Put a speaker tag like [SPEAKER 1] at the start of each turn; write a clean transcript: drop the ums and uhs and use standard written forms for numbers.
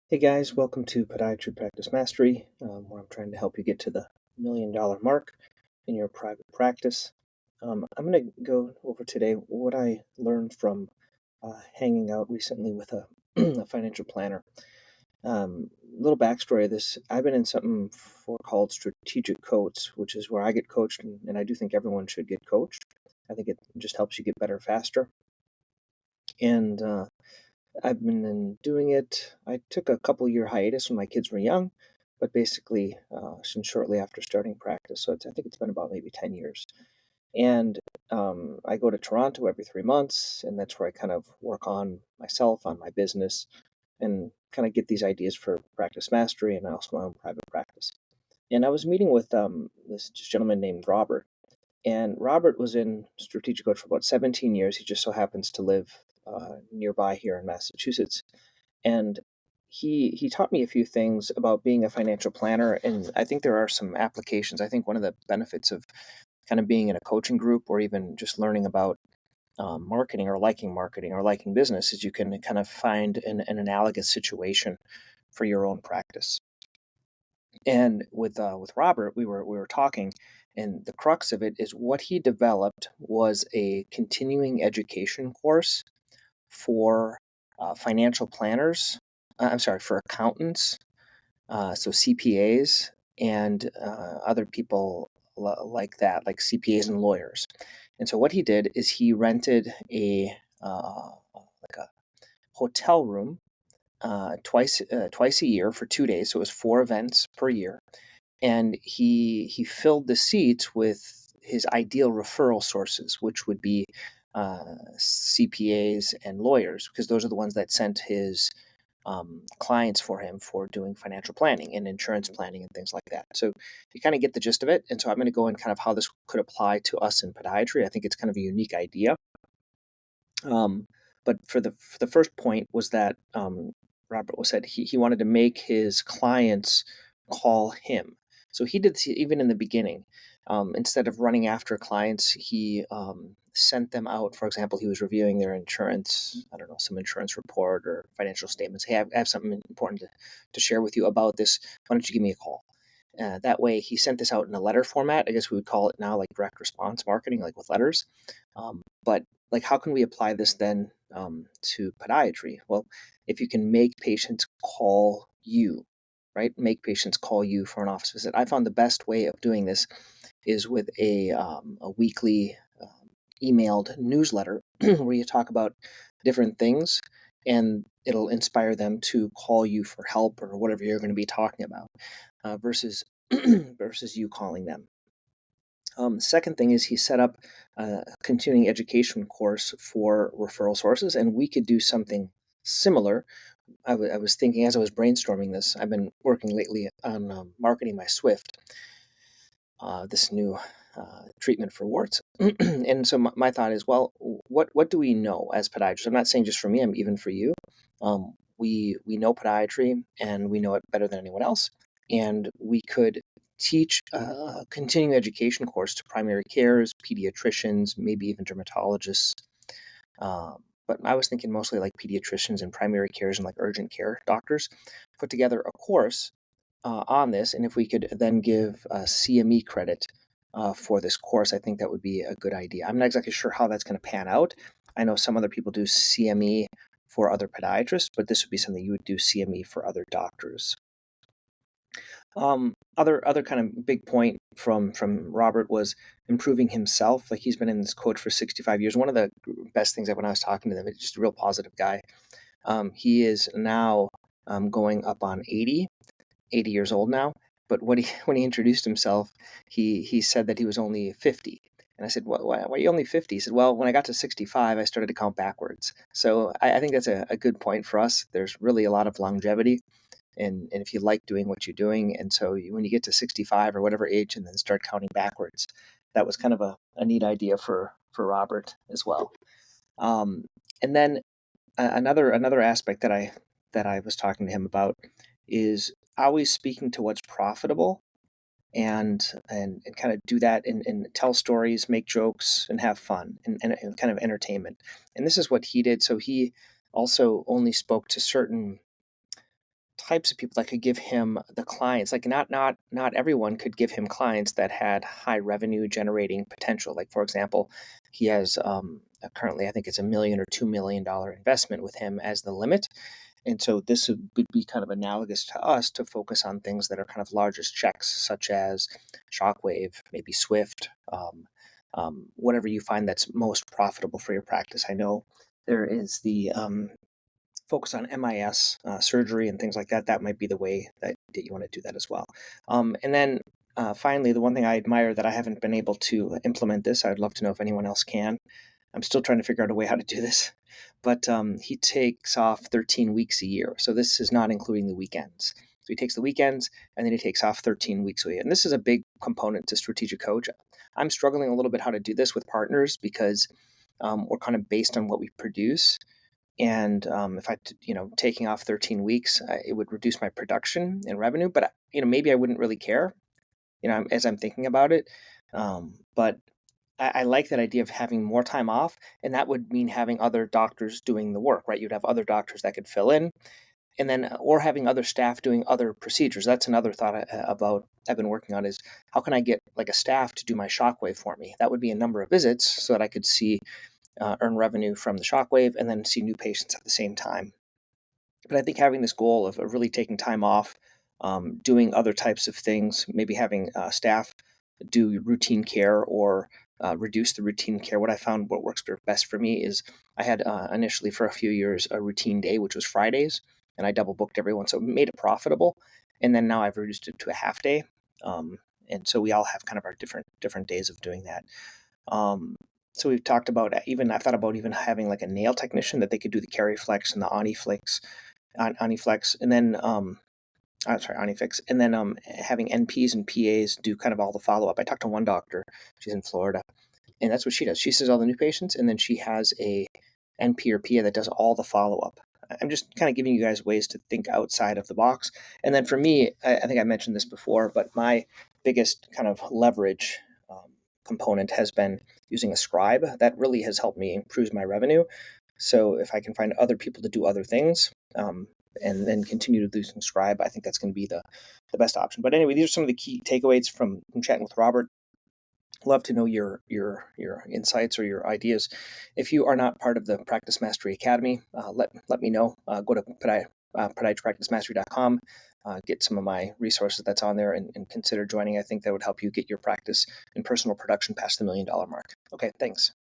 [SPEAKER 1] Hey guys, welcome to Podiatry Practice Mastery, where I'm trying to help you get to the $1 million mark in your private practice. I'm going to go over today what I learned from hanging out recently with a, a financial planner. Little backstory of this: I've been in something called strategic coach, which is where I get coached, and I do think everyone should get coached. I think it just helps you get better faster. And I've been doing it. I took a couple year hiatus when my kids were young, but basically since shortly after starting practice. So I think it's been about maybe 10 years. And I go to Toronto every 3 months, and that's where I kind of work on myself, on my business, and kind of get these ideas for practice mastery and also my own private practice. And I was meeting with this gentleman named Robert. And Robert was in strategic coach for about 17 years. He just so happens to live nearby here in Massachusetts. And he taught me a few things about being a financial planner. And I think there are some applications. I think one of the benefits of kind of being in a coaching group or even just learning about marketing or liking business is you can kind of find an analogous situation for your own practice. And with Robert, we were talking, and the crux of it is what he developed was a continuing education course for financial planners. I'm sorry, for accountants, so CPAs and other people like that, like CPAs and lawyers. And so what he did is he rented like a hotel room twice a year for 2 days. So it was 4 events per year, and he filled the seats with his ideal referral sources, which would be CPAs and lawyers, because those are the ones that sent his clients for him for doing financial planning and insurance planning and things like that. So you kind of get the gist of it. And so I'm going to go in kind of how this could apply to us in podiatry. I think it's kind of a unique idea. But for the first point was that Robert was said he wanted to make his clients call him. So he did this even in the beginning. Instead of running after clients, he sent them out. For example, he was reviewing their insurance, I don't know, some insurance report or financial statements. Hey, I have something important to share with you about this. Why don't you give me a call? That way, he sent this out in a letter format. I guess we would call it now like direct response marketing, like with letters. But like, how can we apply this then to podiatry? Well, if you can make patients call you, right? Make patients call you for an office visit. I found the best way of doing this is with a weekly emailed newsletter where you talk about different things, and it'll inspire them to call you for help or whatever you're going to be talking about, versus versus you calling them. Second thing is he set up a continuing education course for referral sources, and we could do something similar. I was thinking as I was brainstorming this, I've been working lately on marketing my Swift, this new treatment for warts. And so my thought is, well, what do we know as podiatrists? I'm not saying just for me, I'm even for you. We know podiatry, and we know it better than anyone else, and we could teach a continuing education course to primary cares, pediatricians, maybe even dermatologists. But I was thinking mostly like pediatricians and primary cares and like urgent care doctors put together a course on this. And if we could then give CME credit for this course, I think that would be a good idea. I'm not exactly sure how that's going to pan out. I know some other people do CME for other podiatrists, but this would be something you would do CME for other doctors. Other kind of big point from Robert was improving himself. Like, he's been in this coach for 65 years. One of the best things that when I was talking to them, it's just a real positive guy. He is now going up on 80 years old now. But when he introduced himself, he said that he was only 50. And I said, why are you only 50? He said, well, when I got to 65, I started to count backwards. So I think that's a good point for us. There's really a lot of longevity. And if you like doing what you're doing, and so when you get to 65 or whatever age and then start counting backwards, that was kind of a neat idea for Robert as well. And then another aspect that I was talking to him about is always speaking to what's profitable, and kind of do that and tell stories, make jokes, and have fun and kind of entertainment. And this is what he did. So he also only spoke to certain types of people that could give him the clients. Like not everyone could give him clients that had high revenue generating potential. Like for example, he has currently I think it's $1 million or $2 million investment with him as the limit. And so this would be kind of analogous to us to focus on things that are kind of largest checks, such as Shockwave, maybe Swift, whatever you find that's most profitable for your practice. I know there is the focus on MIS surgery and things like that. That might be the way that you want to do that as well. And then finally, the one thing I admire that I haven't been able to implement this, I'd love to know if anyone else can. I'm still trying to figure out a way how to do this, but he takes off 13 weeks a year. So this is not including the weekends. So he takes the weekends and then he takes off 13 weeks a year. And this is a big component to strategic coach. I'm struggling a little bit how to do this with partners because we're kind of based on what we produce. And if I, taking off 13 weeks, it would reduce my production and revenue. But maybe I wouldn't really care, as I'm thinking about it. But I like that idea of having more time off, and that would mean having other doctors doing the work, right? You'd have other doctors that could fill in, and then or having other staff doing other procedures. That's another thought I've been working on is how can I get like a staff to do my Shockwave for me? That would be a number of visits so that I could see earn revenue from the Shockwave and then see new patients at the same time. But I think having this goal of really taking time off, doing other types of things, maybe having staff do routine care or reduce the routine care. What I found what works best for me is I had initially for a few years a routine day, which was Fridays, and I double booked everyone. So it made it profitable. And then now I've reduced it to a half day. And so we all have kind of our different days of doing that. So we've talked about I've thought about even having like a nail technician that they could do the CariFlex and the Oniflex, and then Onifix, and then having NPs and PAs do kind of all the follow up. I talked to one doctor, she's in Florida, and that's what she does. She sees all the new patients, and then she has a NP or PA that does all the follow up. I'm just kind of giving you guys ways to think outside of the box. And then for me, I think I mentioned this before, but my biggest kind of leverage component has been using a scribe. That really has helped me improve my revenue. So if I can find other people to do other things and then continue to do some scribe, I think that's going to be the best option. But anyway, these are some of the key takeaways from chatting with Robert. Love to know your insights or your ideas. If you are not part of the Practice Mastery Academy, let me know. Go to podiatrypracticemastery.com. Get some of my resources that's on there and consider joining. I think that would help you get your practice and personal production past the $1 million mark. Okay, thanks.